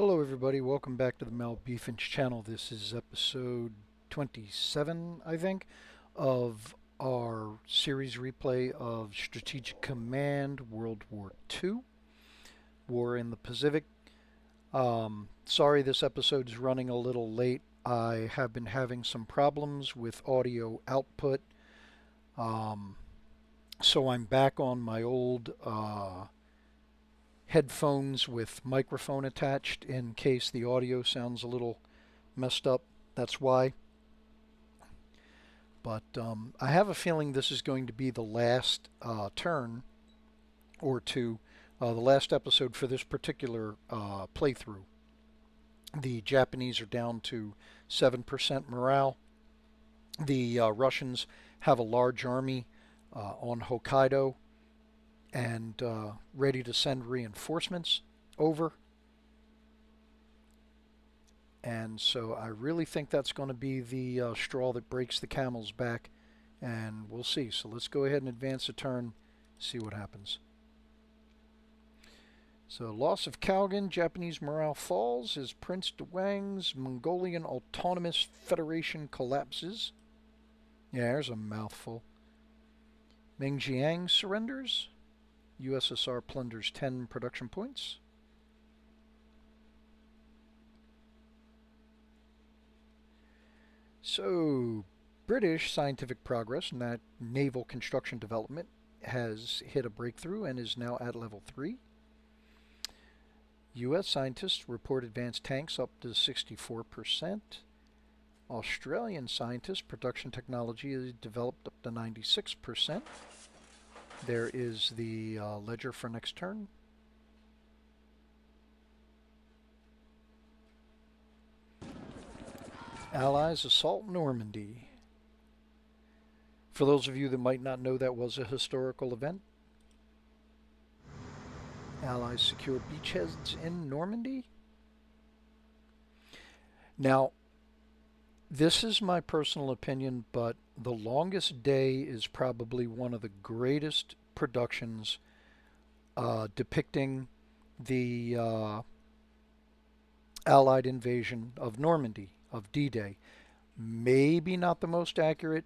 Hello everybody, welcome back to the Malbeefance channel. This is episode 27, I think, of our series replay of Strategic Command World War II, War in the Pacific. Sorry this episode is running a little late. I have been having some problems with audio output, so I'm back on my old headphones with microphone attached in case the audio sounds a little messed up. That's why. But I have a feeling this is going to be the last turn or two, the last episode for this particular playthrough. The Japanese are down to 7% morale. The Russians have a large army on Hokkaido and ready to send reinforcements over. And so I really think that's going to be the straw that breaks the camel's back, and we'll see. So let's go ahead and advance a turn, see what happens. So loss of Kalgan, Japanese morale falls as Prince Dewang's Mongolian Autonomous Federation collapses. Yeah, there's a mouthful. Mengjiang surrenders. USSR plunders 10 production points. So, British scientific progress, and that naval construction development, has hit a breakthrough and is now at level 3. U.S. scientists report advanced tanks up to 64%. Australian scientists, production technology is developed up to 96%. There is the ledger for next turn. Allies assault Normandy. For those of you that might not know, that was a historical event. Allies secure beachheads in Normandy. Now, this is my personal opinion, but The Longest Day is probably one of the greatest productions depicting the Allied invasion of Normandy, of D-Day. Maybe not the most accurate,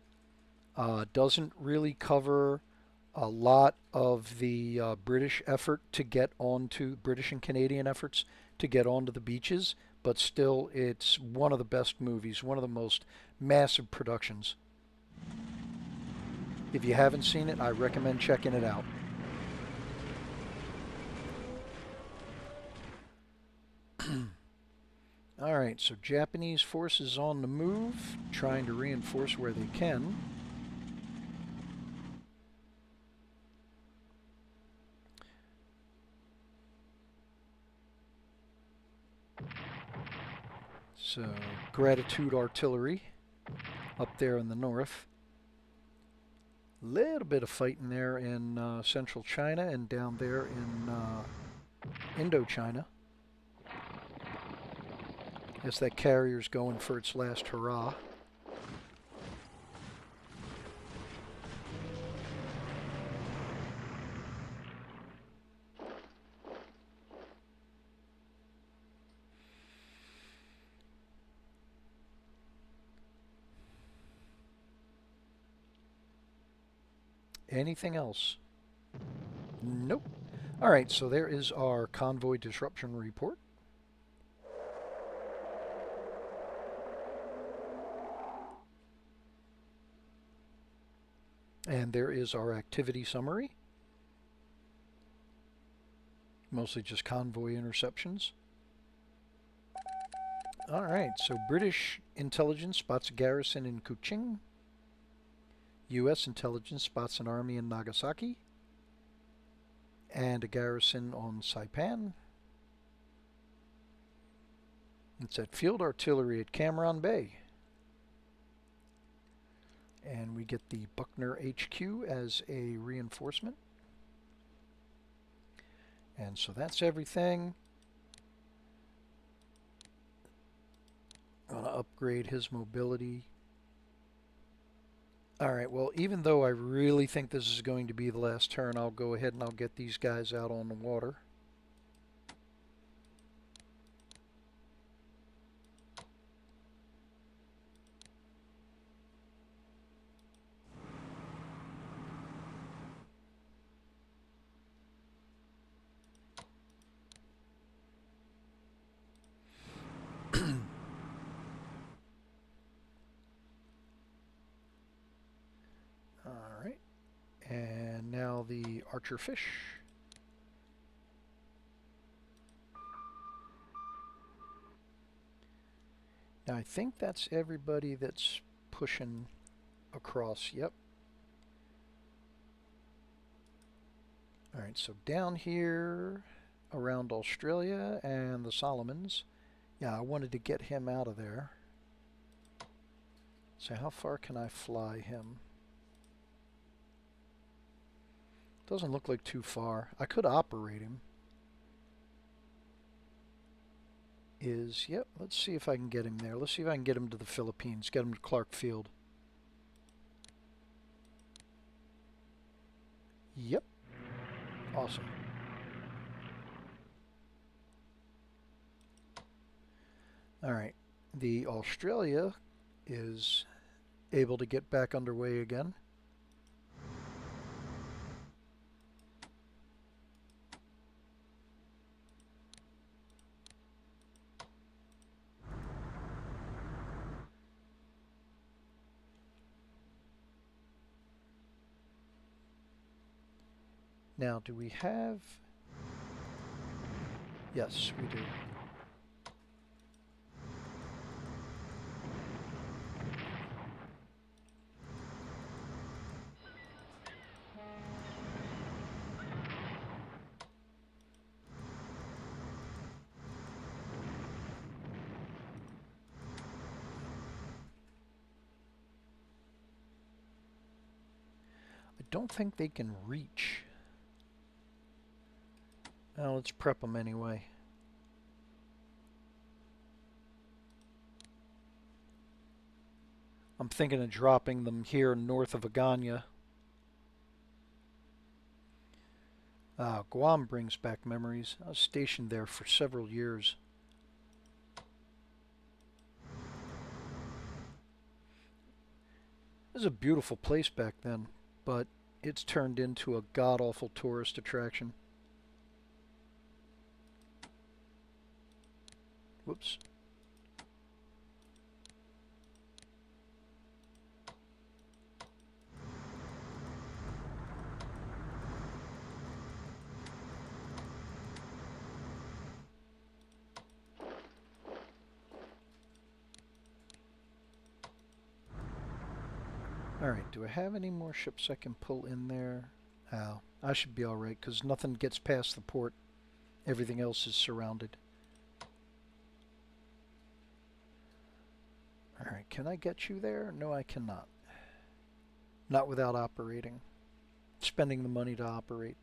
doesn't really cover a lot of the British effort to get onto, British and Canadian efforts to get onto the beaches, but still it's one of the best movies, one of the most massive productions. If you haven't seen it, I recommend checking it out. Alright, so Japanese forces on the move, trying to reinforce where they can. So, Gratitude Artillery up there in the north. Little bit of fighting there in central China and down there in Indochina. As that carrier's going for its last hurrah. Anything else? Nope. Alright, so there is our convoy disruption report. And there is our activity summary. Mostly just convoy interceptions. Alright, so British intelligence spots a garrison in Kuching. U.S. intelligence spots an army in Nagasaki. And a garrison on Saipan. It's at field artillery at Cameron Bay. And we get the Buckner HQ as a reinforcement. And so that's everything. I'm going to upgrade his mobility. Alright, well, even though I really think this is going to be the last turn, I'll go ahead and I'll get these guys out on the water. the archer fish. Now I think that's everybody that's pushing across. Yep. Alright, so down here around Australia and the Solomons. Yeah, I wanted to get him out of there. So how far can I fly him? Doesn't look like too far. I could operate him. Yep, let's see if I can get him there. Let's see if I can get him to the Philippines. Get him to Clark Field. Yep. Awesome. Alright. The Australia is able to get back underway again. Now, do we have... Yes, we do. I don't think they can reach. Well, let's prep them anyway. I'm thinking of dropping them here north of Agana. Guam brings back memories. I was stationed there for several years. It was a beautiful place back then, but it's turned into a god-awful tourist attraction. Whoops. Alright, do I have any more ships I can pull in there? Oh, I should be alright, because nothing gets past the port. Everything else is surrounded. Alright, can I get you there? No, I cannot. Not without operating. Spending the money to operate.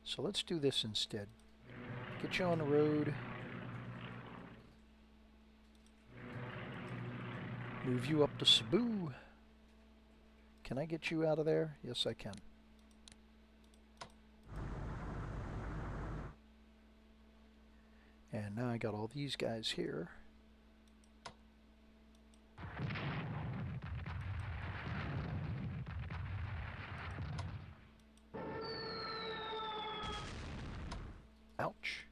So let's do this instead. Get you on the road. Move you up to Cebu. Can I get you out of there? Yes, I can. And now I got all these guys here. Ouch.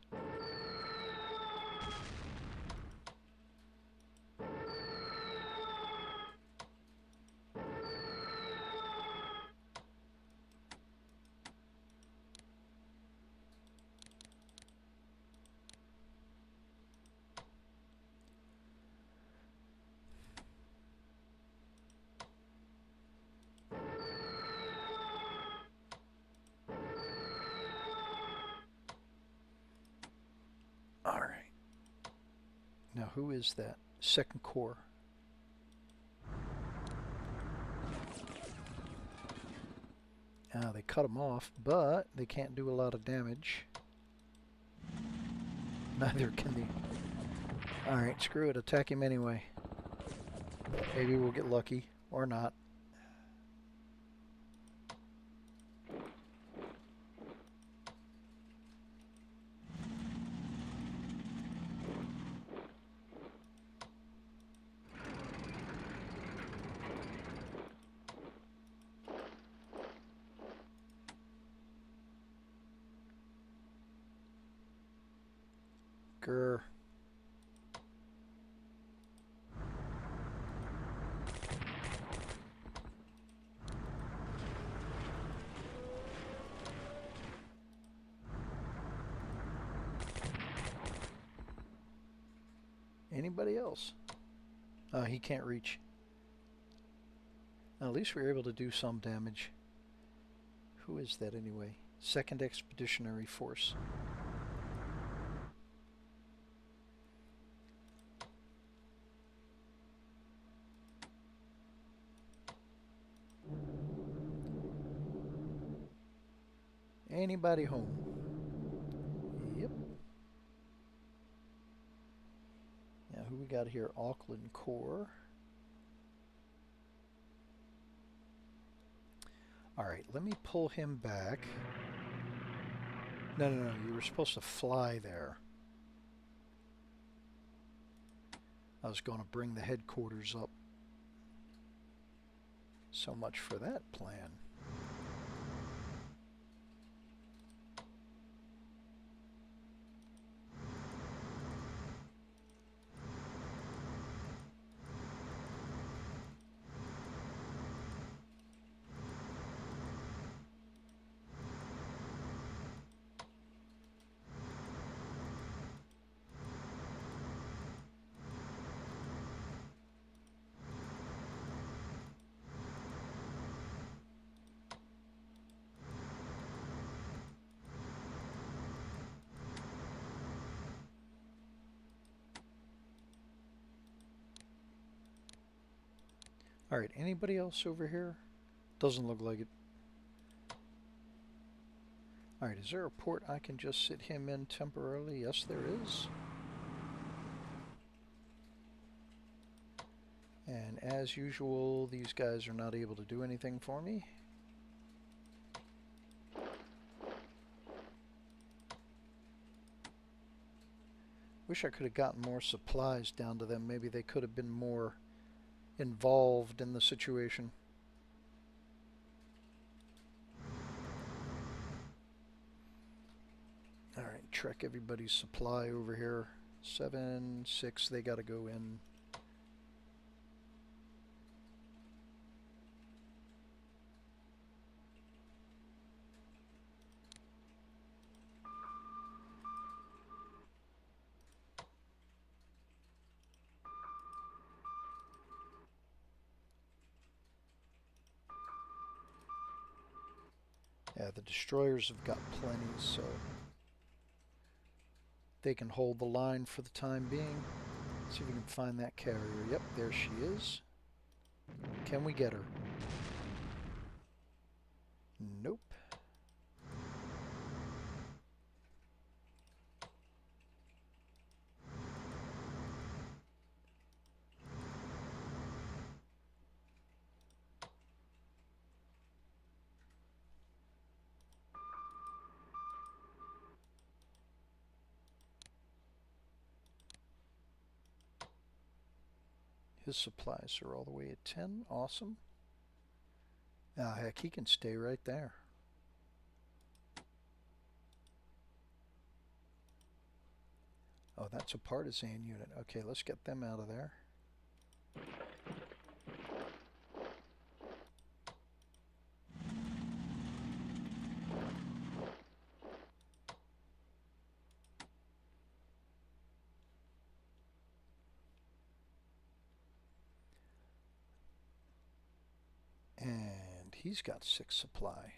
Alright. Now who is that? Second Corps. They cut them off, but they can't do a lot of damage. Neither can they. Alright, screw it. Attack him anyway. Maybe we'll get lucky. Or not. Grr. Anybody else? He can't reach. At least we were able to do some damage. Who is that anyway? 2nd Expeditionary Force. Anybody home? Yep. Now who we got here? Auckland Corps. Alright, let me pull him back. No, you were supposed to fly there. I was going to bring the headquarters up. So much for that plan. Alright, anybody else over here? Doesn't look like it. Alright, is there a port I can just sit him in temporarily? Yes, there is. And as usual, these guys are not able to do anything for me. Wish I could have gotten more supplies down to them. Maybe they could have been more involved in the situation. Alright, trek everybody's supply over here. 7, 6, they gotta go in. Yeah, the destroyers have got plenty, so they can hold the line for the time being. See if we can find that carrier. Yep, there she is. Can we get her? Nope. His supplies are all the way at 10. Awesome. Heck, he can stay right there. Oh, that's a partisan unit. Okay, let's get them out of there. And he's got 6 supply.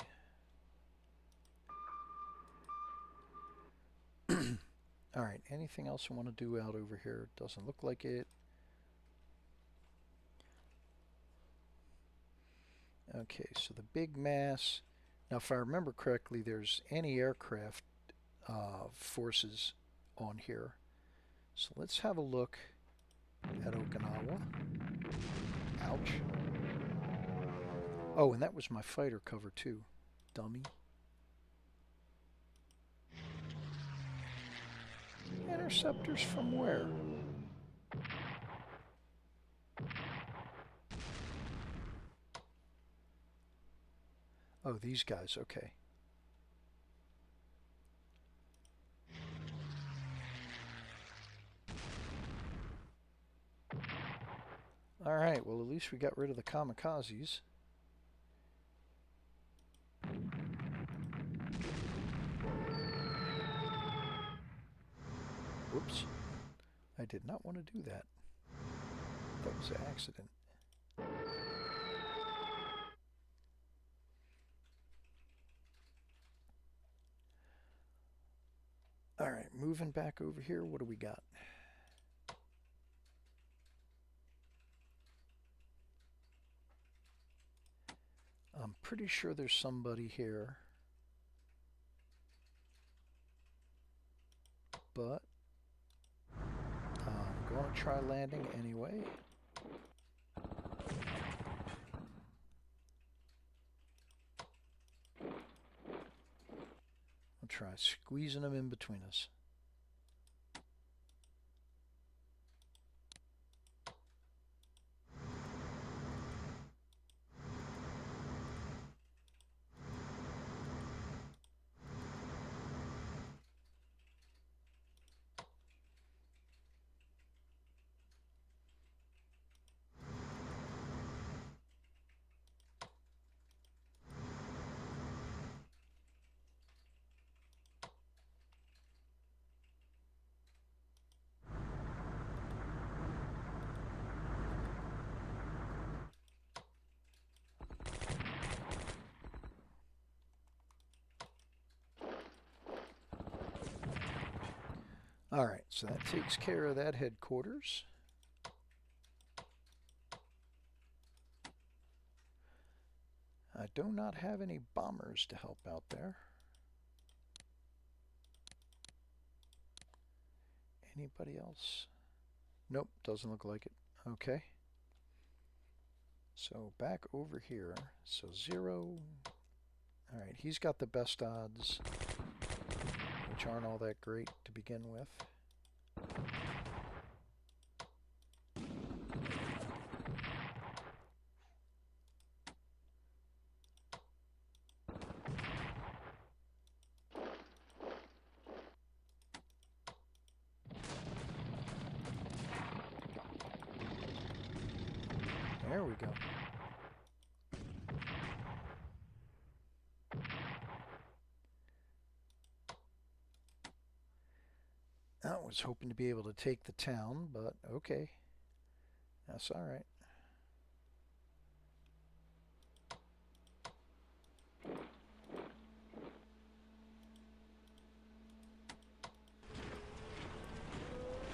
Alright, anything else I want to do out over here? Doesn't look like it. Okay, so the big mass. Now, if I remember correctly, there's anti-aircraft forces on here. So let's have a look at Okinawa. Ouch. Oh, and that was my fighter cover too. Dummy. Interceptors from where? Oh, these guys, okay. Alright, well at least we got rid of the kamikazes. Whoops. I did not want to do that. That was an accident. All right, moving back over here, what do we got? I'm pretty sure there's somebody here. But I'm going to try landing anyway. I'll try squeezing them in between us. All right, so that takes care of that headquarters. I do not have any bombers to help out there. Anybody else? Nope, doesn't look like it. Okay. So back over here. So 0. All right, he's got the best odds, which aren't all that great to begin with. There we go. I was hoping to be able to take the town, but okay. That's all right.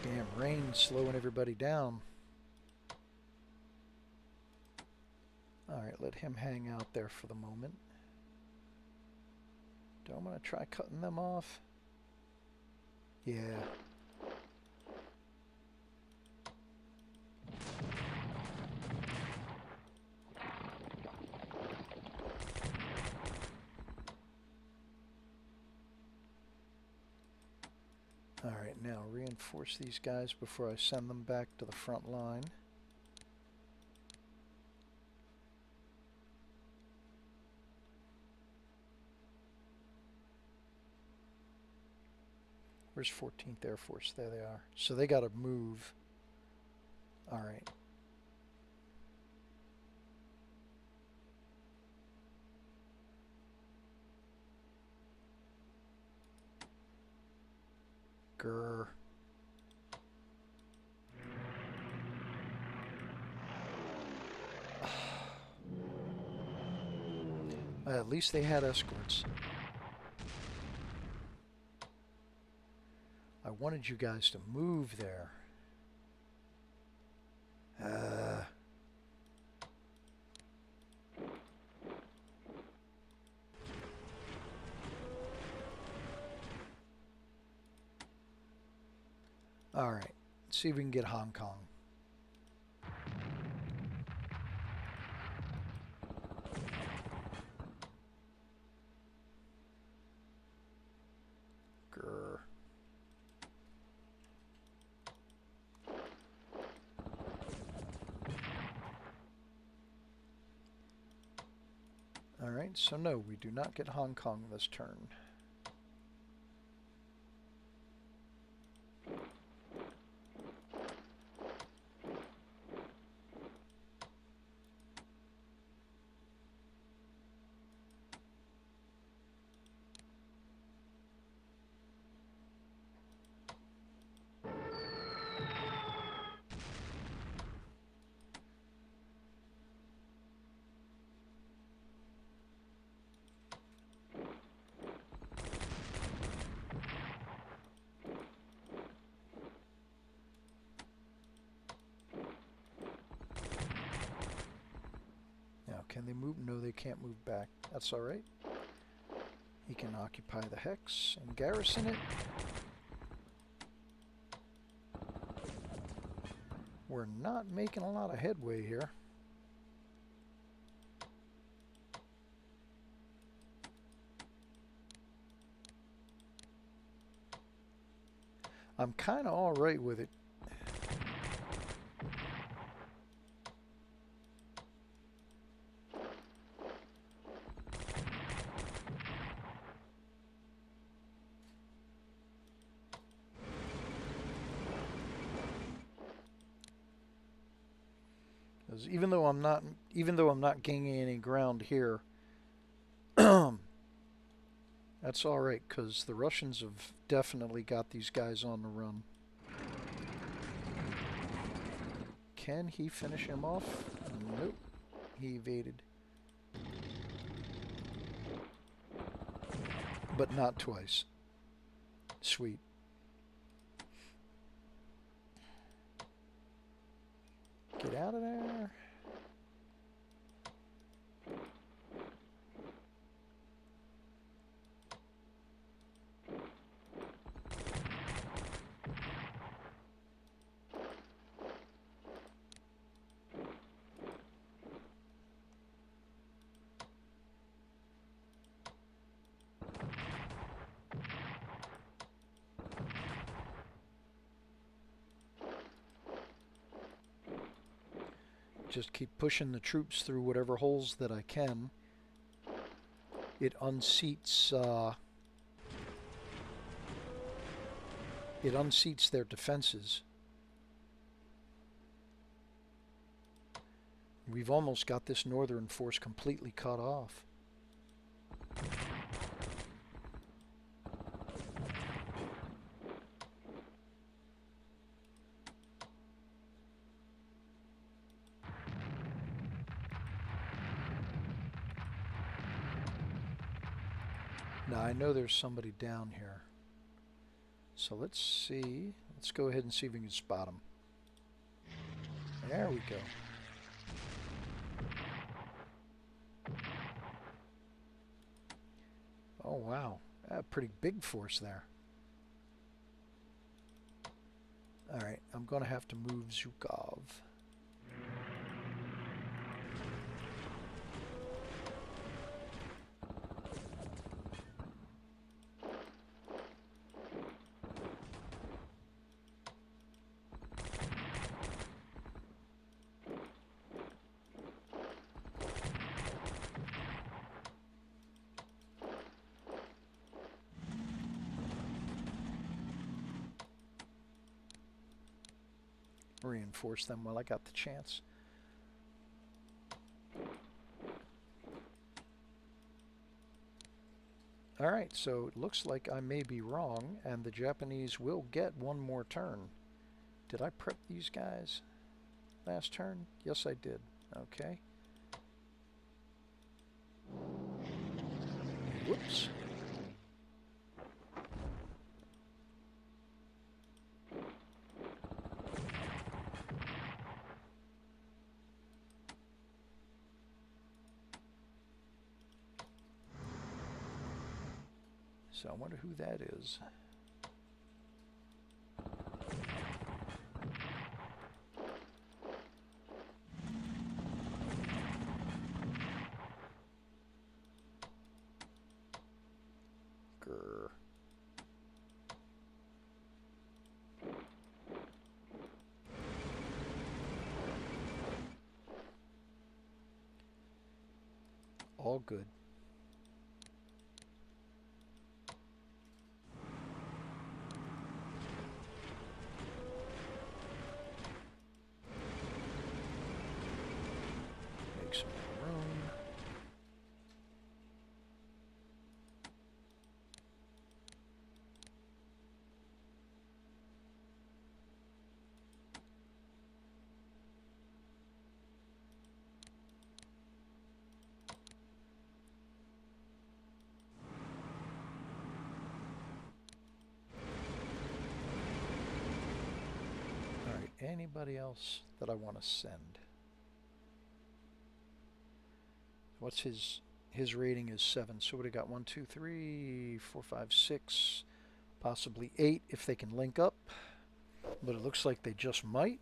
Damn rain slowing everybody down. Alright, let him hang out there for the moment. Do I want to try cutting them off? Yeah. Alright, now reinforce these guys before I send them back to the front line. Where's 14th Air Force? There they are. So they got to move. Alright. Grr. At least they had escorts. I wanted you guys to move there. Alright, let's see if we can get Hong Kong. Grr. Alright, so no, we do not get Hong Kong this turn. Can they move? No, they can't move back. That's alright. He can occupy the hex and garrison it. We're not making a lot of headway here. I'm kind of alright with it. Even though I'm not gaining any ground here, that's all right, because the Russians have definitely got these guys on the run. Can he finish him off? Nope. He evaded. But not twice. Sweet. Get out of there. Just keep pushing the troops through whatever holes that I can. It unseats their defenses. We've almost got this northern force completely cut off. Now I know there's somebody down here. So let's see. Let's go ahead and see if we can spot him. There we go. Oh wow, a pretty big force there. Alright, I'm going to have to move Zhukov. Reinforce them while I got the chance. Alright, so it looks like I may be wrong, and the Japanese will get one more turn. Did I prep these guys last turn? Yes, I did. Okay. Whoops. So I wonder who that is. Grr. All good. Make some room. All right, anybody else that I want to send? What's his rating is 7. So what do we got? 1, 2, 3, 4, 5, 6, possibly 8 if they can link up. But it looks like they just might.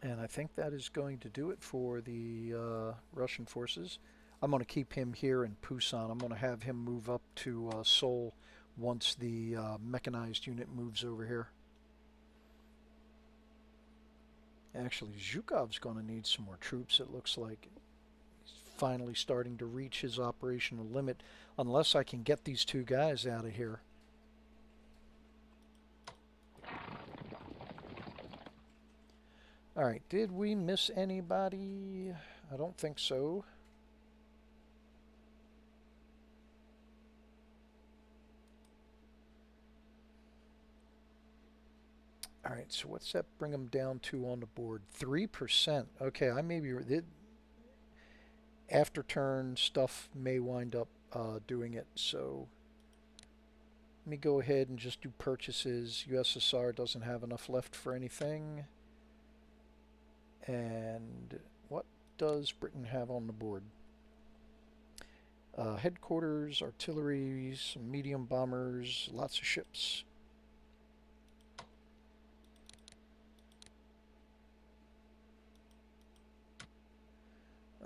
And I think that is going to do it for the Russian forces. I'm going to keep him here in Pusan. I'm going to have him move up to Seoul once the mechanized unit moves over here. Actually, Zhukov's going to need some more troops, it looks like. He's finally starting to reach his operational limit, unless I can get these two guys out of here. Alright, did we miss anybody? I don't think so. Alright, so what's that bring them down to on the board? 3%. Okay, I maybe... After turn stuff may wind up doing it, so... Let me go ahead and just do purchases. USSR doesn't have enough left for anything. And what does Britain have on the board? Headquarters, artillery, some medium bombers, lots of ships.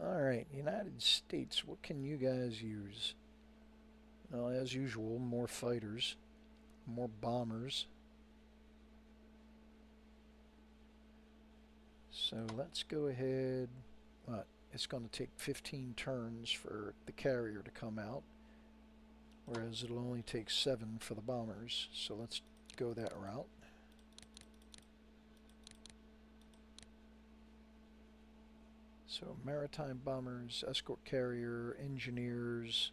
Alright, United States, what can you guys use? Well, as usual, more fighters, more bombers. So let's go ahead. It's going to take 15 turns for the carrier to come out, whereas it'll only take 7 for the bombers. So let's go that route. So maritime bombers, escort carrier, engineers.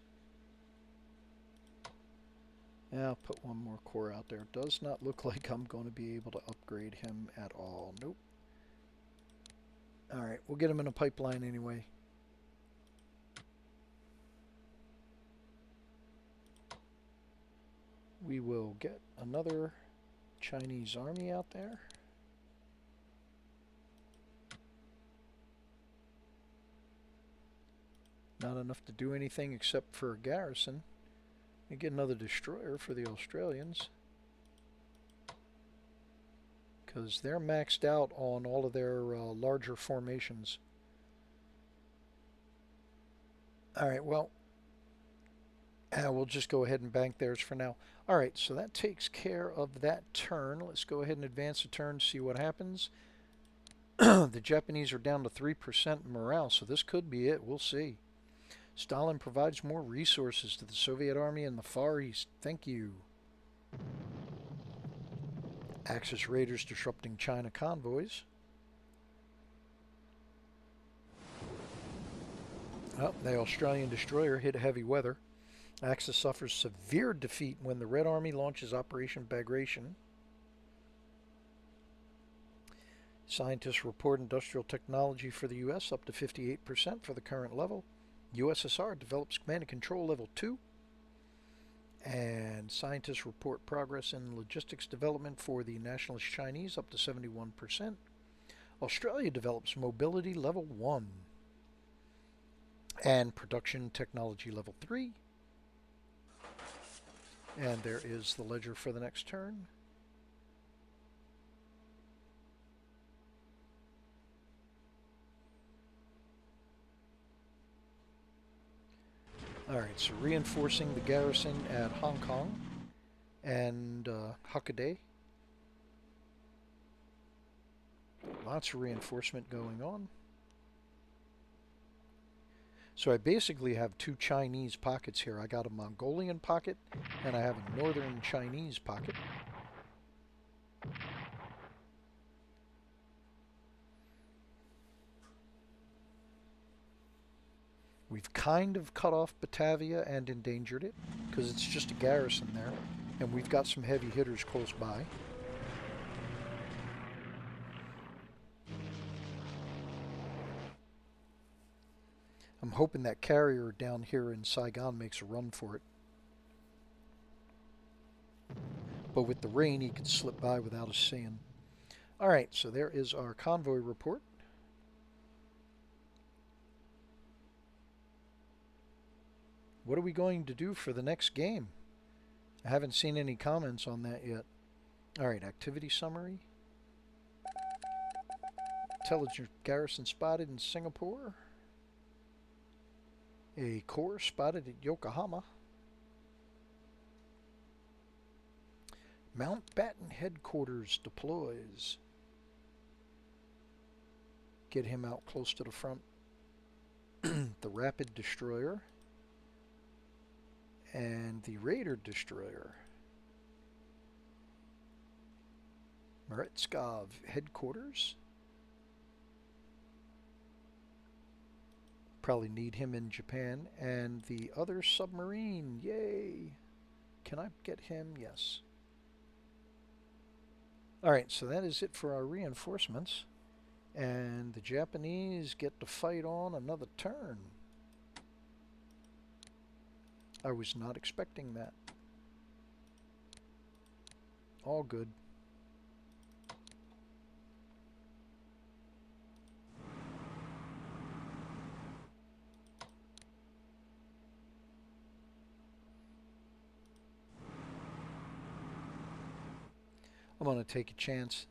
Yeah, I'll put one more corps out there. Does not look like I'm going to be able to upgrade him at all. Nope. Alright, we'll get him in a pipeline anyway. We will get another Chinese army out there. Not enough to do anything except for a garrison. And get another destroyer for the Australians, because they're maxed out on all of their larger formations. Alright, well, we'll just go ahead and bank theirs for now. Alright, so that takes care of that turn. Let's go ahead and advance a turn, see what happens. The Japanese are down to 3% morale, so this could be it. We'll see. Stalin provides more resources to the Soviet army in the Far East. Thank you. Axis raiders disrupting China convoys. Well, the Australian destroyer hit heavy weather. Axis suffers severe defeat when the Red Army launches Operation Bagration. Scientists report industrial technology for the U.S. up to 58% for the current level. USSR develops command and control level 2. And scientists report progress in logistics development for the nationalist Chinese up to 71%. Australia develops mobility level 1. And production technology level 3. And there is the ledger for the next turn. Alright, so reinforcing the garrison at Hong Kong and Hockaday. Lots of reinforcement going on. So I basically have two Chinese pockets here. I got a Mongolian pocket and I have a northern Chinese pocket. We've kind of cut off Batavia and endangered it because it's just a garrison there, and we've got some heavy hitters close by. I'm hoping that carrier down here in Saigon makes a run for it. But with the rain, he could slip by without us seeing. All right, so there is our convoy report. What are we going to do for the next game? I haven't seen any comments on that yet. All right, activity summary. Intelligent garrison spotted in Singapore. A corps spotted at Yokohama. Mountbatten headquarters deploys. Get him out close to the front. The Rapid Destroyer. And the Raider Destroyer. Meretskov headquarters. Probably need him in Japan. And the other submarine. Yay! Can I get him? Yes. Alright, so that is it for our reinforcements. And the Japanese get to fight on another turn. I was not expecting that. All good. I'm going to take a chance.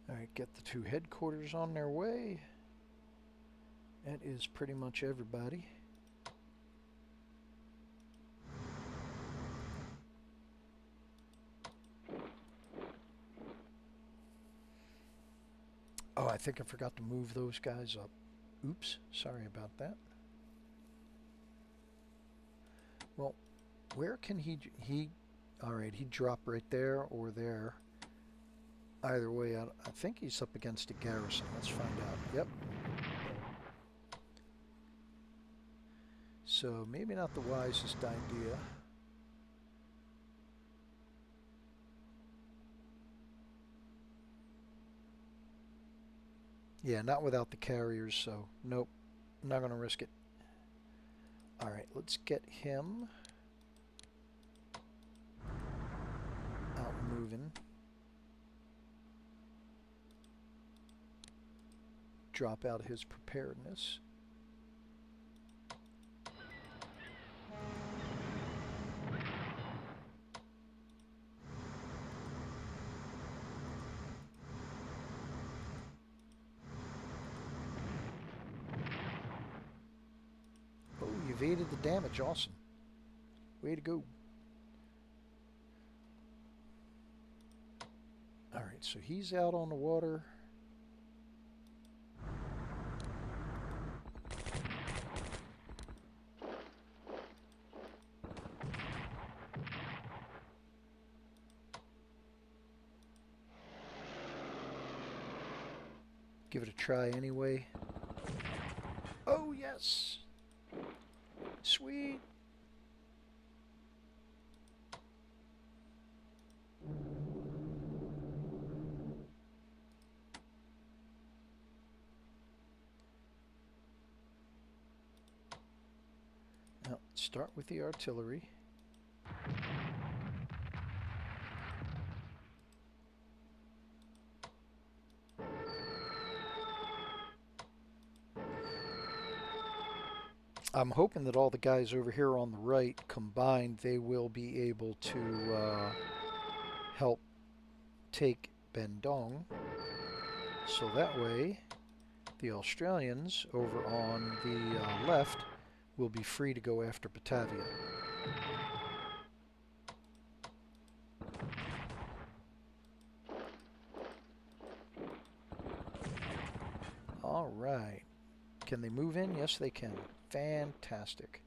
Alright, get the two headquarters on their way. That is pretty much everybody. Oh, I think I forgot to move those guys up. Oops, sorry about that. Well, where can he alright, he'd drop right there or there. Either way, I think he's up against a garrison. Let's find out. Yep. So maybe not the wisest idea. Yeah, not without the carriers, so nope. Not going to risk it. Alright, let's get him out moving. Drop out his preparedness. Oh, you evaded the damage. Awesome. Way to go. Alright, so he's out on the water. Give it a try anyway. Oh, yes. Sweet. Now, start with the artillery. I'm hoping that all the guys over here on the right combined, they will be able to help take Bandung. So that way, the Australians over on the left will be free to go after Batavia. All right. Can they move in? Yes, they can. Fantastic.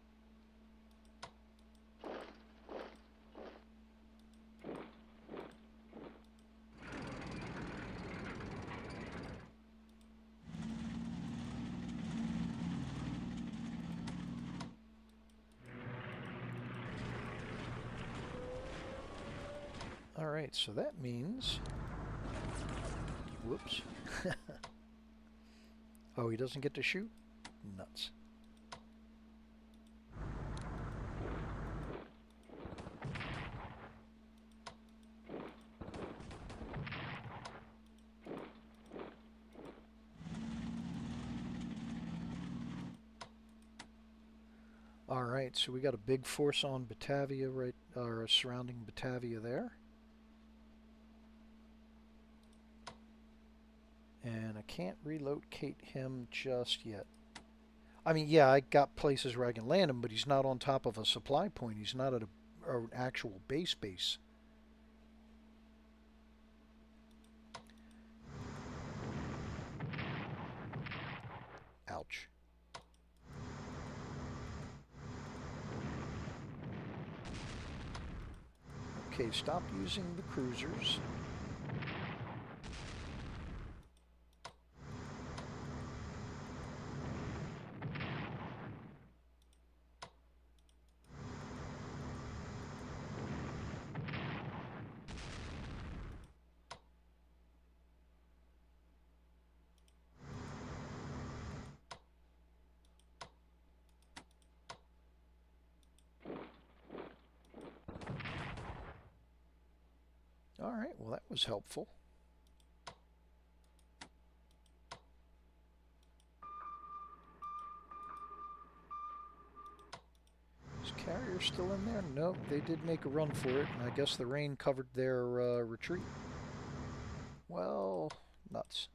Alright, so that means... Whoops. Oh, he doesn't get to shoot? Nuts. Alright, so we got a big force on Batavia, right, or surrounding Batavia there. And I can't relocate him just yet. I mean, yeah, I got places where I can land him, but he's not on top of a supply point. He's not at an actual base. Ouch. Okay, stop using the cruisers. Alright, well that was helpful. Is carrier still in there? Nope, they did make a run for it, and I guess the rain covered their retreat. Well, nuts.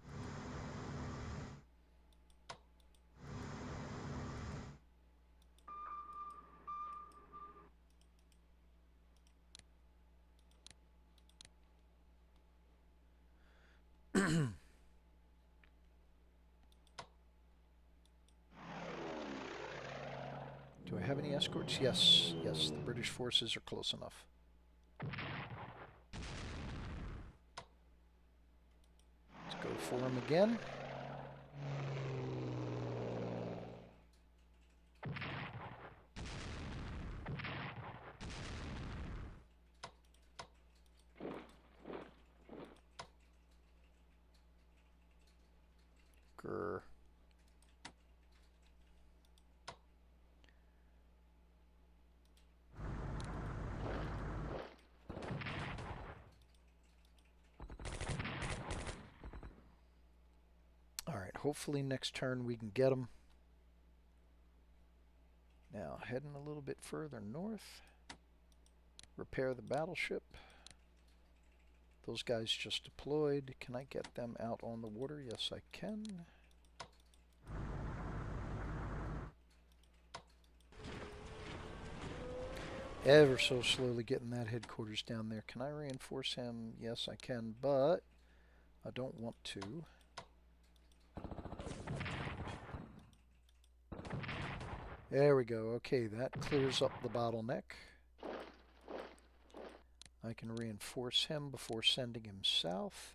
Do I have any escorts? Yes, yes, the British forces are close enough. Let's go for them again. Grr. Alright, hopefully next turn we can get them. Now, heading a little bit further north. Repair the battleship. Those guys just deployed. Can I get them out on the water? Yes, I can. Ever so slowly getting that headquarters down there. Can I reinforce him? Yes, I can, but I don't want to. There we go. Okay, that clears up the bottleneck. I can reinforce him before sending him south.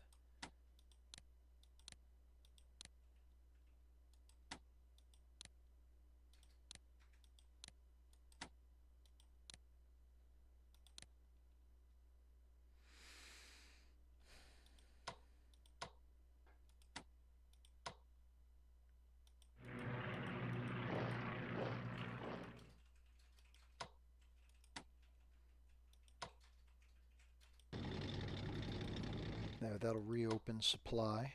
Now that'll reopen supply.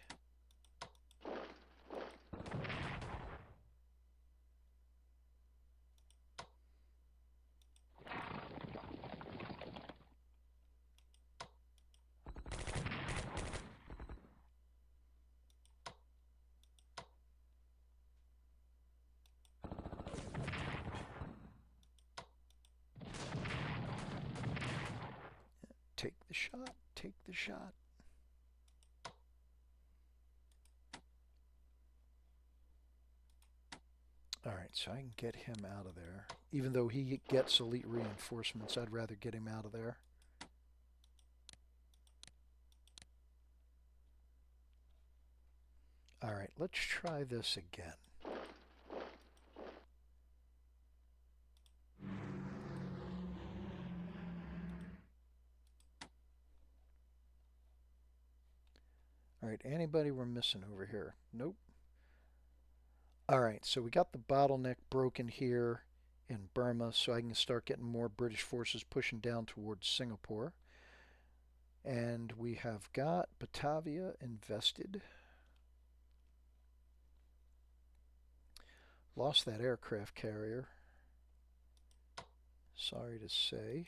Take the shot, take the shot. Alright, so I can get him out of there. Even though he gets elite reinforcements, I'd rather get him out of there. Alright, let's try this again. Alright, anybody we're missing over here? Nope. Alright, so we got the bottleneck broken here in Burma, so I can start getting more British forces pushing down towards Singapore. And we have got Batavia invested. Lost that aircraft carrier. Sorry to say.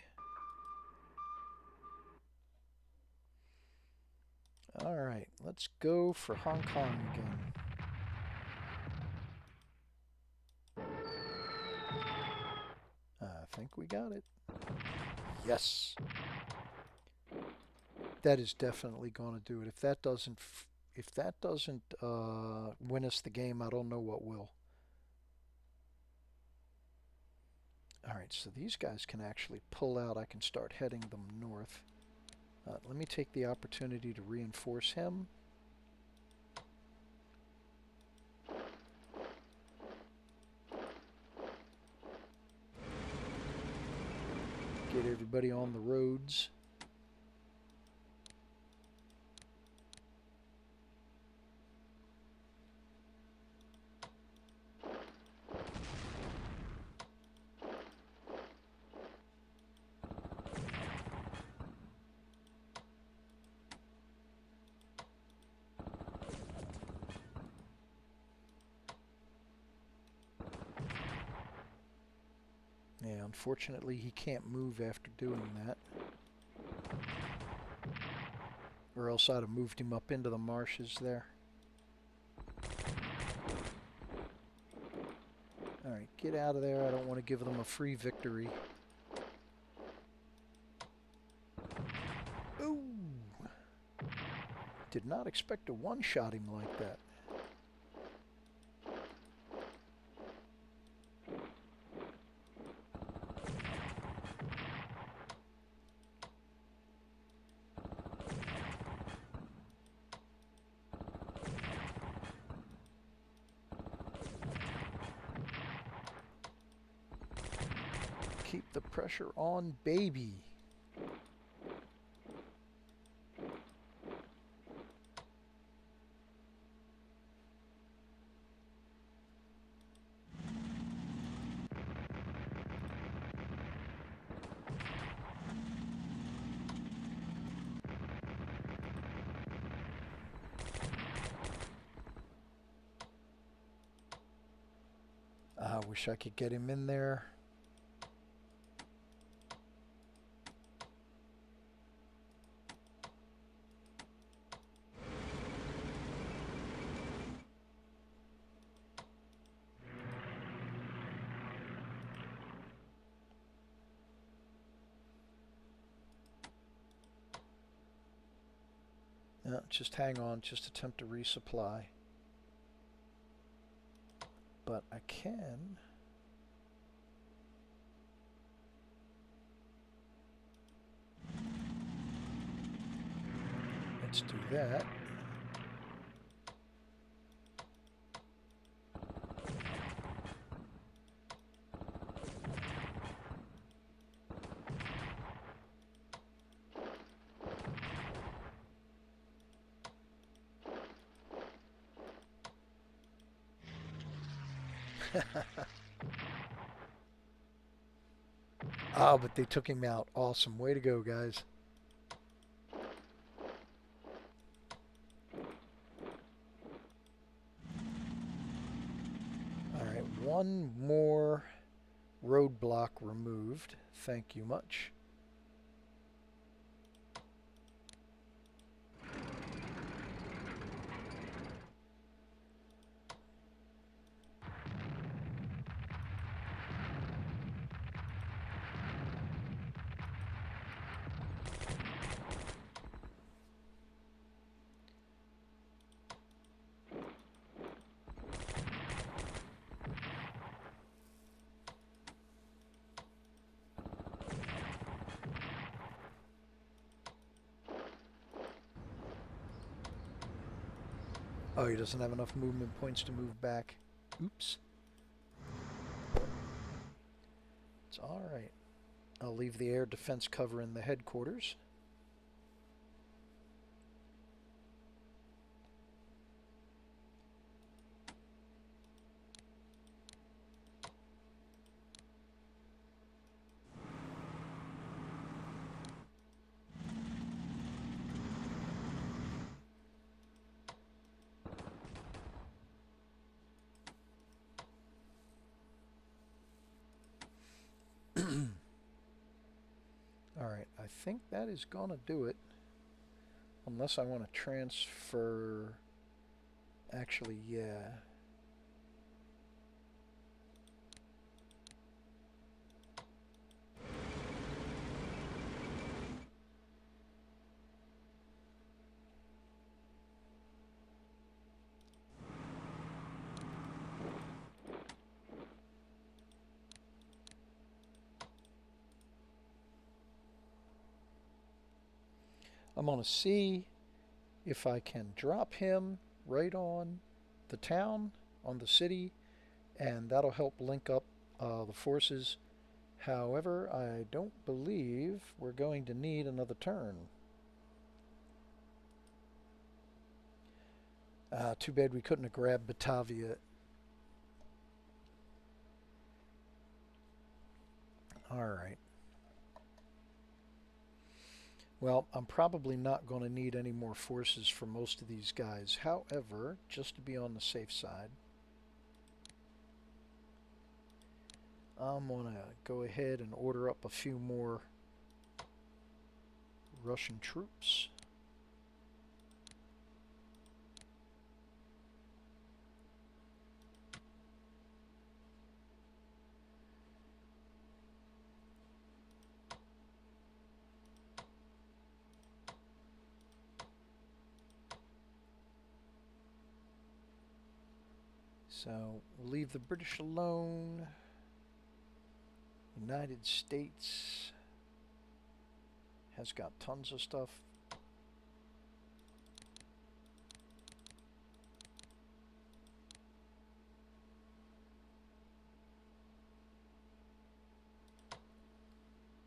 Alright, let's go for Hong Kong again. I think we got it. Yes! That is definitely going to do it. If that doesn't win us the game, I don't know what will. Alright, so these guys can actually pull out. I can start heading them north. Let me take the opportunity to reinforce him. Get everybody on the roads. Yeah, unfortunately he can't move after doing that. Or else I'd have moved him up into the marshes there. Alright, get out of there. I don't want to give them a free victory. Ooh! Did not expect to one-shot him like that. Keep the pressure on, baby. I wish I could get him in there. No, just hang on, just attempt to resupply. But I can. Let's do that. Oh, but they took him out. Awesome. Way to go, guys. Alright, one more roadblock removed. Thank you much. Oh, he doesn't have enough movement points to move back. Oops. It's alright. I'll leave the air defense cover in the headquarters. Alright, I think that is going to do it. Unless I want to transfer... Actually, yeah. I'm going to see if I can drop him right on the town, on the city, and that'll help link up the forces. However, I don't believe we're going to need another turn. Too bad we couldn't have grabbed Batavia. Alright. Well, I'm probably not going to need any more forces for most of these guys. However, just to be on the safe side, I'm going to go ahead and order up a few more Russian troops. So we'll leave the British alone. United States has got tons of stuff.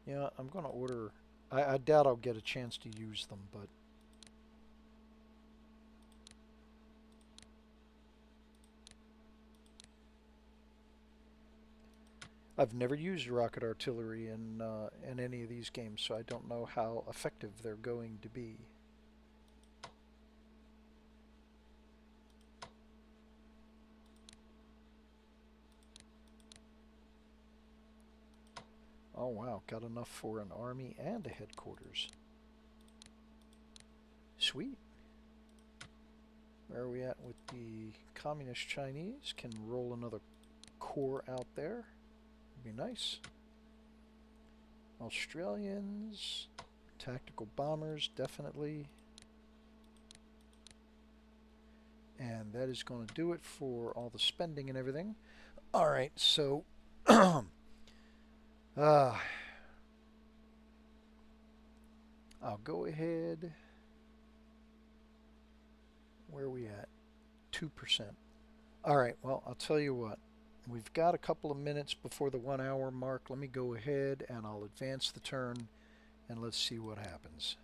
Yeah, I'm going to order... I doubt I'll get a chance to use them, but... I've never used rocket artillery in any of these games, so I don't know how effective they're going to be. Oh wow, got enough for an army and a headquarters. Sweet. Where are we at with the Communist Chinese? Can roll another corps out there. Would be nice. Australians, tactical bombers, definitely. And that is going to do it for all the spending and everything. Alright, so... I'll go ahead... Where are we at? 2%. Alright, well, I'll tell you what. We've got a couple of minutes before the 1 hour mark. Let me go ahead and I'll advance the turn and let's see what happens.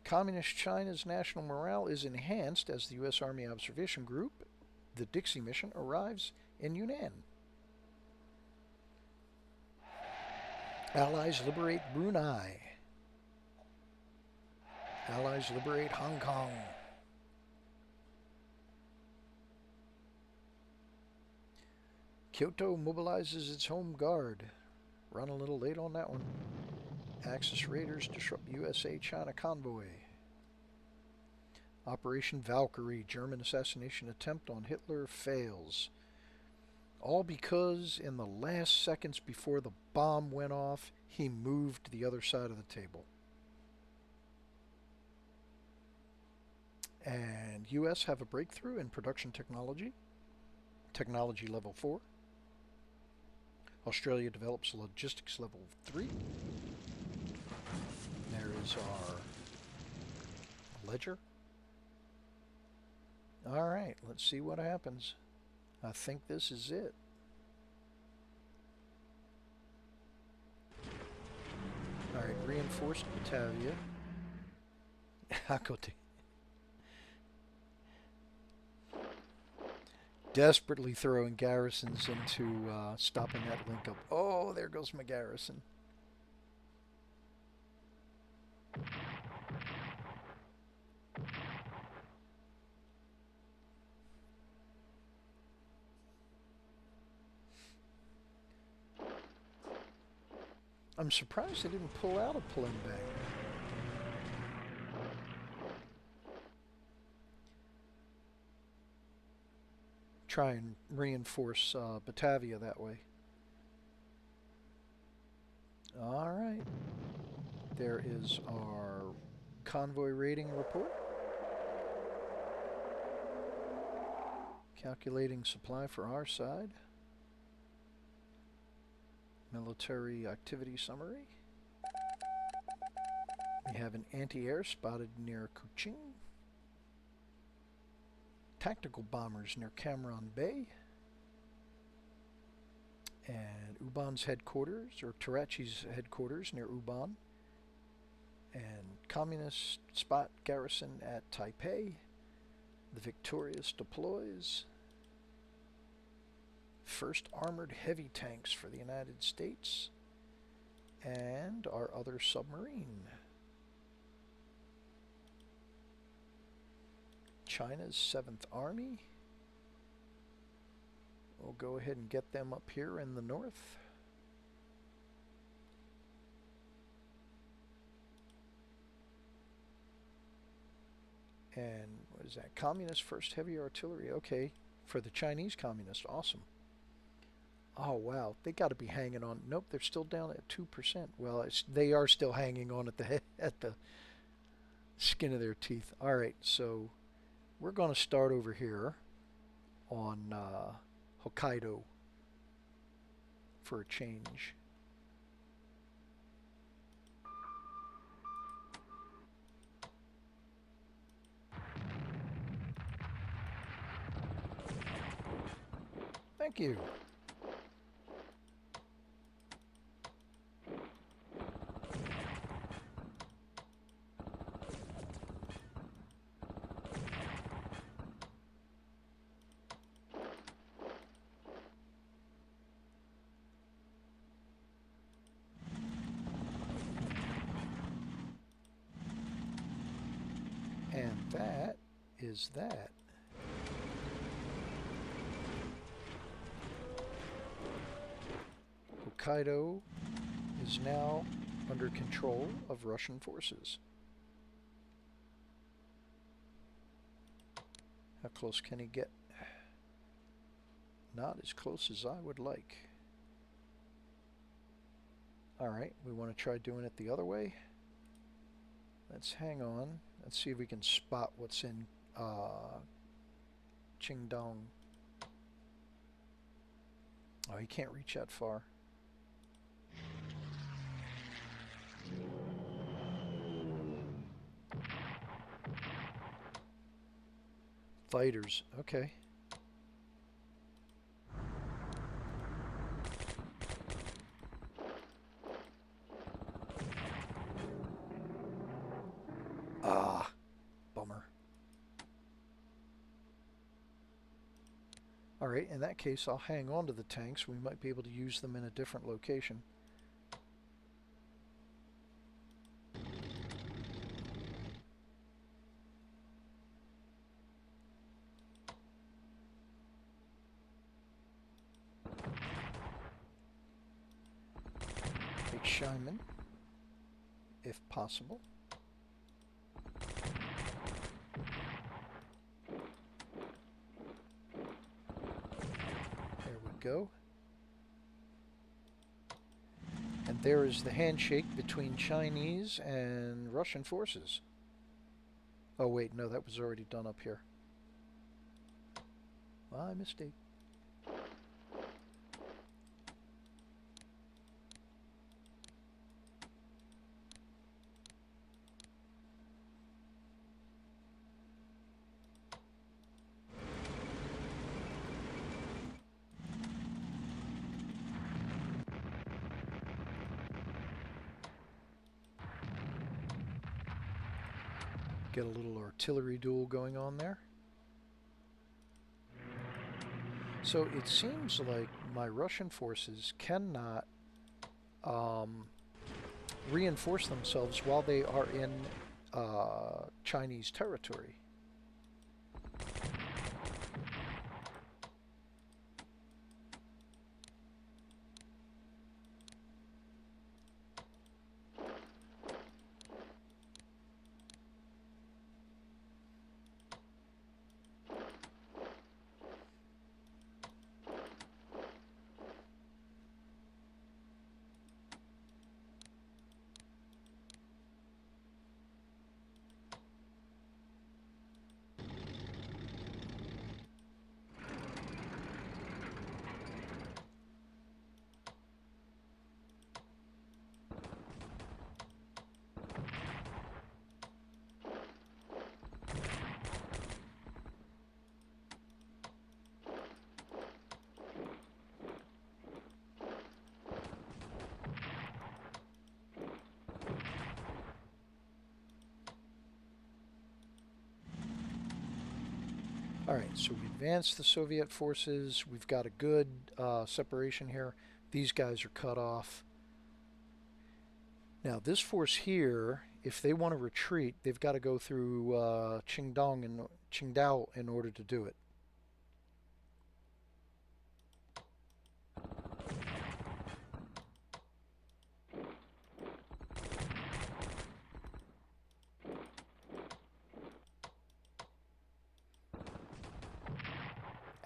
Communist China's national morale is enhanced as the U.S. Army Observation Group, the Dixie mission, arrives in Yunnan. Allies liberate Brunei. Allies liberate Hong Kong. Kyoto mobilizes its home guard. Run a little late on that one. Axis raiders disrupt USA-China convoy. Operation Valkyrie, German assassination attempt on Hitler fails. All because in the last seconds before the bomb went off, he moved to the other side of the table. And US have a breakthrough in production technology. Technology level 4. Australia develops logistics level 3. There is our ledger. Alright, let's see what happens. I think this is it. Alright, reinforced Batavia. Desperately throwing garrisons into stopping that link up. Oh, there goes my garrison. I'm surprised they didn't pull out of Palembang. Try and reinforce Batavia that way. Alright. There is our convoy rating report. Calculating supply for our side. Military activity summary. We have an anti-air spotted near Kuching. Tactical bombers near Cam Bay. And Uban's headquarters, or Tarachi's headquarters near Uban. And Communist spot garrison at Taipei. The Victorious deploys. First armored heavy tanks for the United States. And our other submarine. China's 7th Army. We'll go ahead and get them up here in the north. And what is that? Communist 1st Heavy Artillery. Okay, for the Chinese Communist. Awesome. Oh, wow. They got to be hanging on. Nope, they're still down at 2%. Well, they are still hanging on at the skin of their teeth. All right, so we're going to start over here on Hokkaido for a change. Thank you. And that is that. Hokkaido is now under control of Russian forces. How close can he get? Not as close as I would like. Alright, we want to try doing it the other way. Let's hang on. Let's see if we can spot what's in Qingdong. Oh, he can't reach that far. Fighters, okay. Ah, bummer. Alright, in that case, I'll hang on to the tanks. We might be able to use them in a different location. Take Shyman, if possible. Go. And there is the handshake between Chinese and Russian forces. Oh wait, no, that was already done up here. My mistake. Get a little artillery duel going on there. So it seems like my Russian forces cannot reinforce themselves while they are in Chinese territory. Alright, so we advanced the Soviet forces. We've got a good separation here. These guys are cut off. Now this force here, if they want to retreat, they've got to go through Qingdao in order to do it.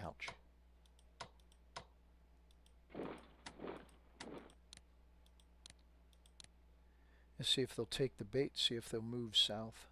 Ouch. Let's see if they'll take the bait, see if they'll move south.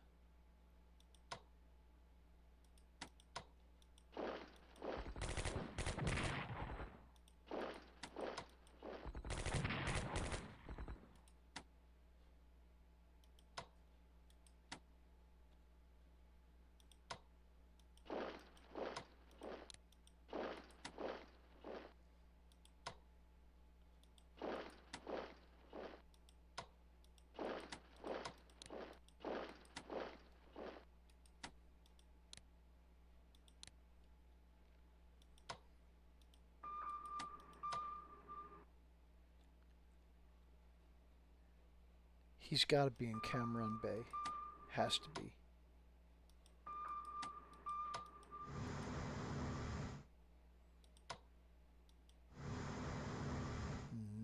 He's got to be in Cam Bay. Has to be.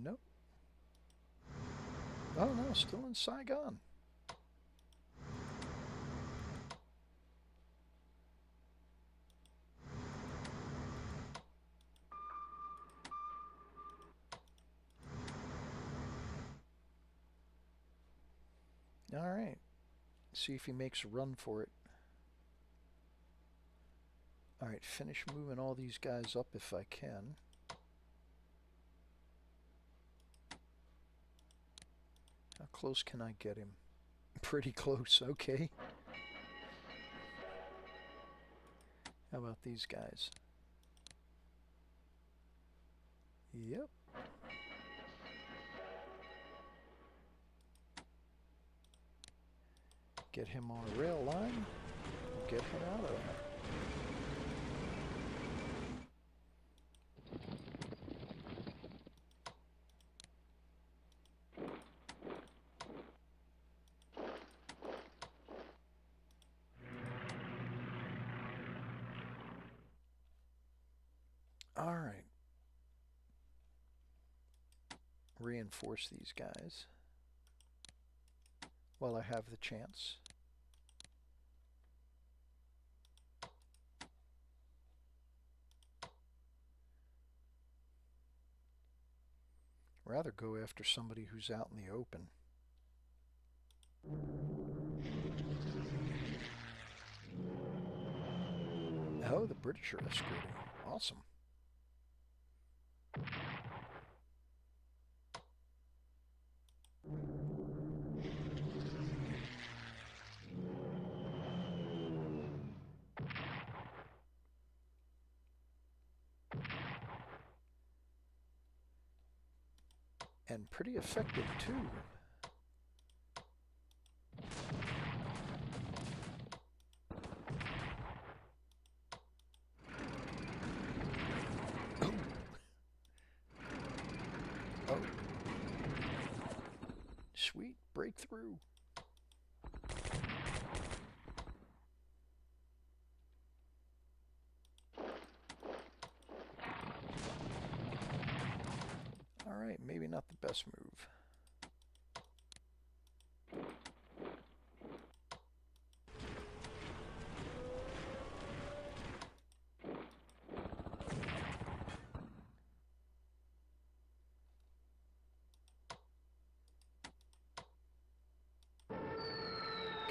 Nope. Oh no, still in Saigon. Alright. See if he makes a run for it. Alright, finish moving all these guys up if I can. How close can I get him? Pretty close, okay. How about these guys? Yep. Get him on a rail line. Get him out of there. All right. Reinforce these guys while I have the chance. Rather go after somebody who's out in the open. Oh, the British are escorting. Awesome. And pretty effective too. Oh. Sweet breakthrough. Alright, maybe not the best move.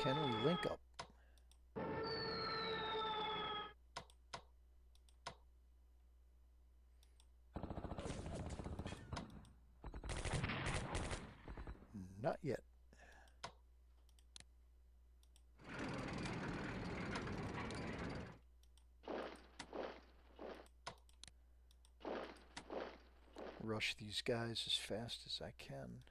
Can we link up? Not yet. Rush these guys as fast as I can.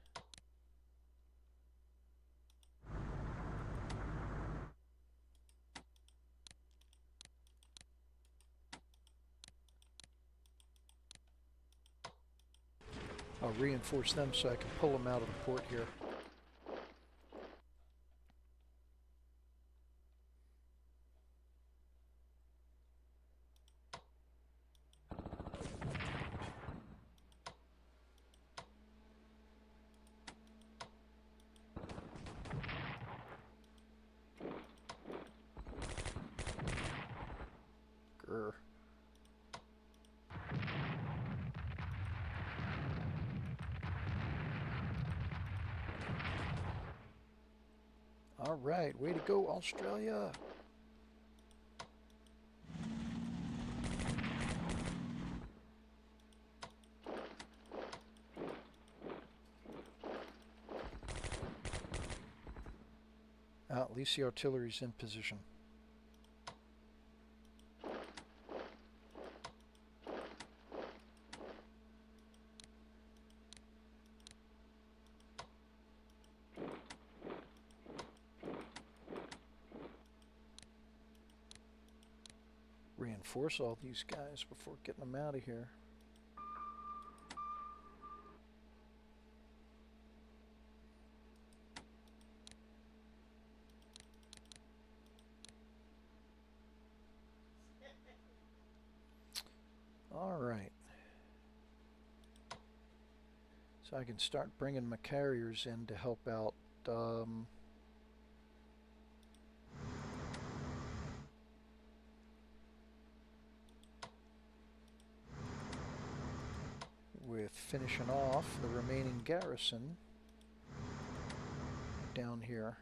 I'll reinforce them so I can pull them out of the port here. Grr. All right, way to go, Australia. At least the artillery's in position. Reinforce all these guys before getting them out of here. All right. So I can start bringing my carriers in to help out. With finishing off the remaining garrison down here.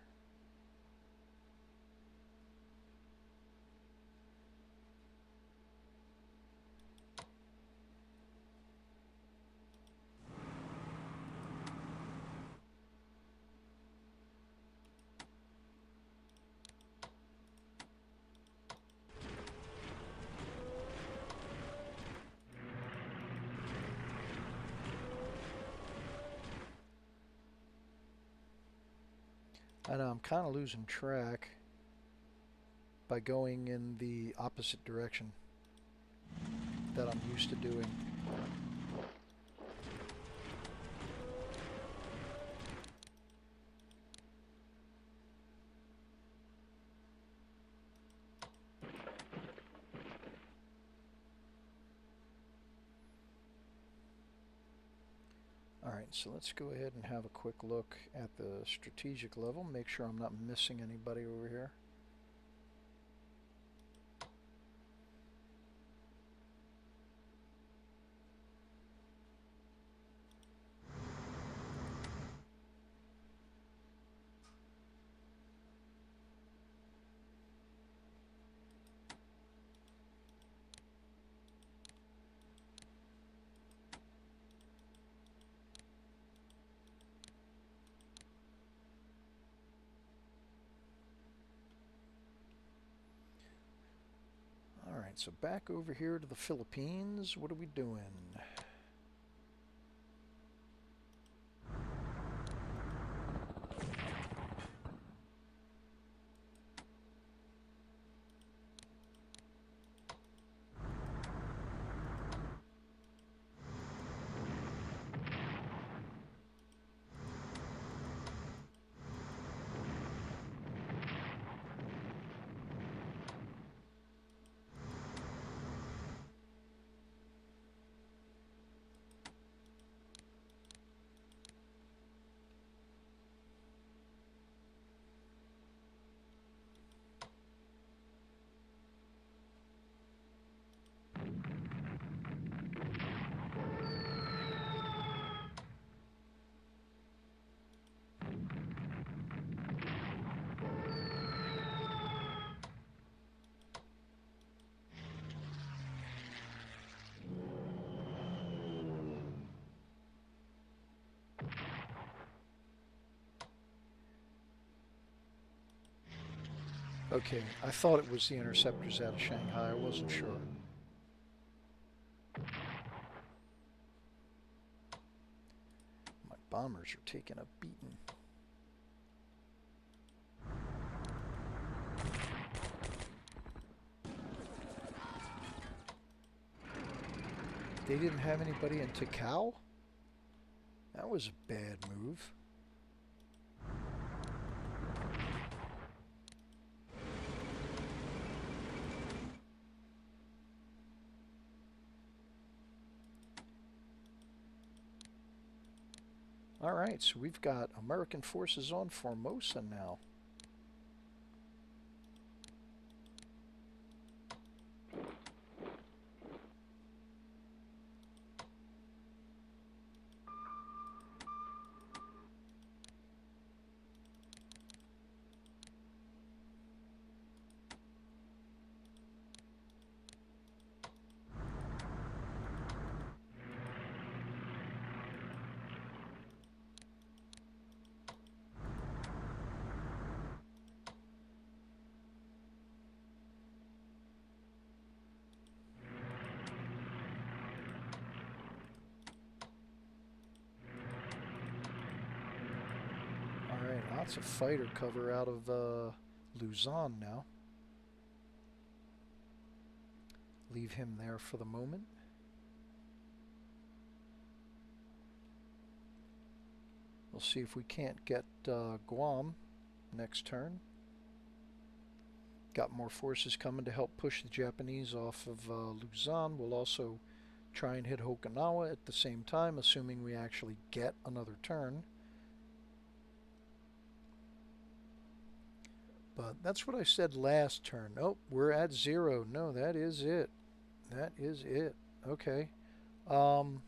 I know I'm kind of losing track by going in the opposite direction that I'm used to doing. Alright, so let's go ahead and have a quick look at the strategic level, make sure I'm not missing anybody over here. Alright, so back over here to the Philippines. What are we doing? Okay, I thought it was the interceptors out of Shanghai. I wasn't sure. My bombers are taking a beating. They didn't have anybody in Takao? That was a bad move. Alright, so we've got American forces on Formosa now. Alright, lots of fighter cover out of Luzon now. Leave him there for the moment. We'll see if we can't get Guam next turn. Got more forces coming to help push the Japanese off of Luzon. We'll also try and hit Okinawa at the same time, assuming we actually get another turn. But that's what I said last turn. Oh, we're at 0. No, that is it. That is it. Okay. Do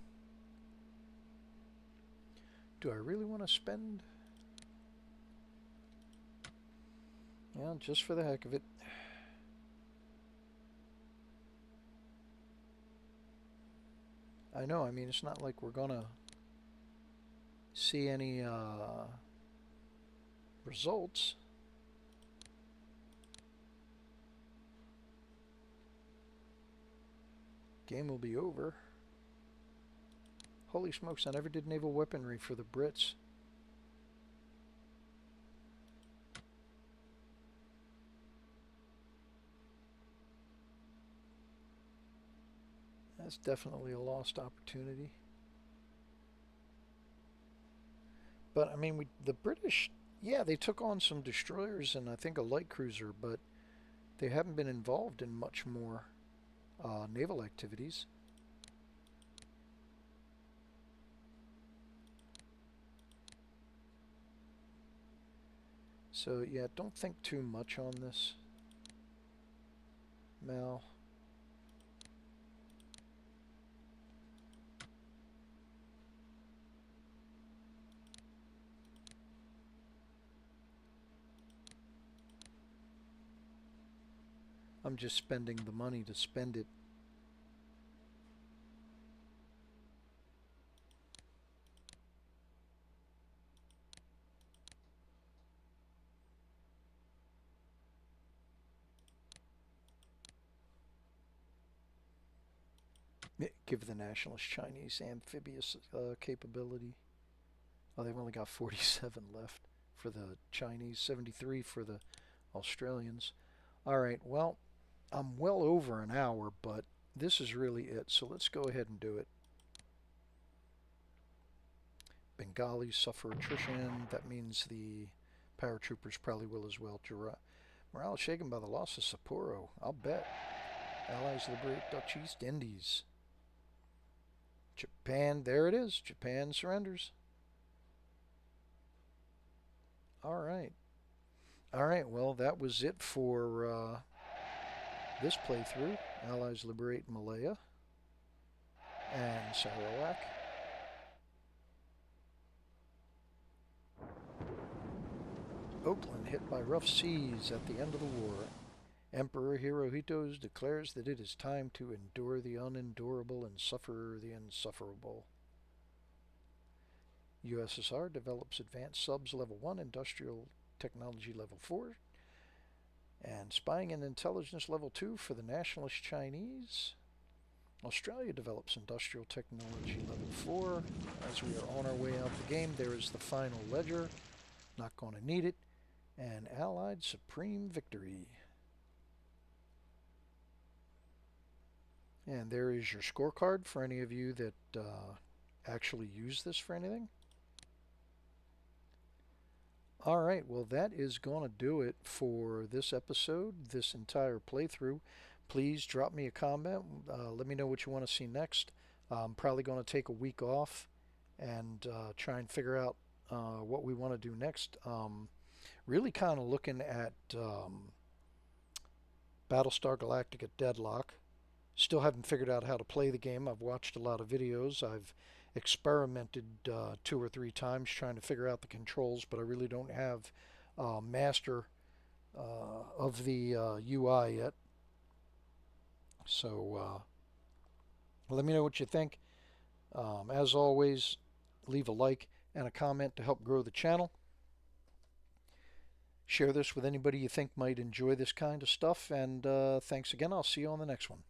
I really want to spend? Well, just for the heck of it. I know, I mean, it's not like we're gonna see any results. Game will be over. Holy smokes, I never did naval weaponry for the Brits. That's definitely a lost opportunity. But, I mean, the British, yeah, they took on some destroyers and I think a light cruiser, but they haven't been involved in much more naval activities. So, yeah, don't think too much on this, Mal. I'm just spending the money to spend it. Give the nationalist Chinese amphibious capability. Oh, they've only got 47 left for the Chinese, 73 for the Australians. All right, well, I'm well over an hour, but this is really it, so let's go ahead and do it. Bengalis suffer attrition. That means the paratroopers probably will as well. Morale shaken by the loss of Sapporo. I'll bet. Allies liberate Dutch East Indies. Japan, there it is. Japan surrenders. All right. All right, well, that was it for this playthrough. Allies liberate Malaya and Sarawak. Oakland hit by rough seas at the end of the war. Emperor Hirohito declares that it is time to endure the unendurable and suffer the insufferable. USSR develops advanced subs level 1, industrial technology level 4, and spying and intelligence level 2 for the nationalist Chinese. Australia develops industrial technology level 4. As we are on our way out the game, there is the final ledger. Not going to need it. And Allied Supreme Victory. And there is your scorecard for any of you that actually use this for anything. All right, well, that is going to do it for this episode, this entire playthrough. Please drop me a comment. Let me know what you want to see next. I'm probably going to take a week off and try and figure out what we want to do next. Really kind of looking at Battlestar Galactica Deadlock. Still haven't figured out how to play the game. I've watched a lot of videos. I've experimented 2 or 3 times trying to figure out the controls, but I really don't have master of the UI yet. So let me know what you think. As always, leave a like and a comment to help grow the channel. Share this with anybody you think might enjoy this kind of stuff. And thanks again. I'll see you on the next one.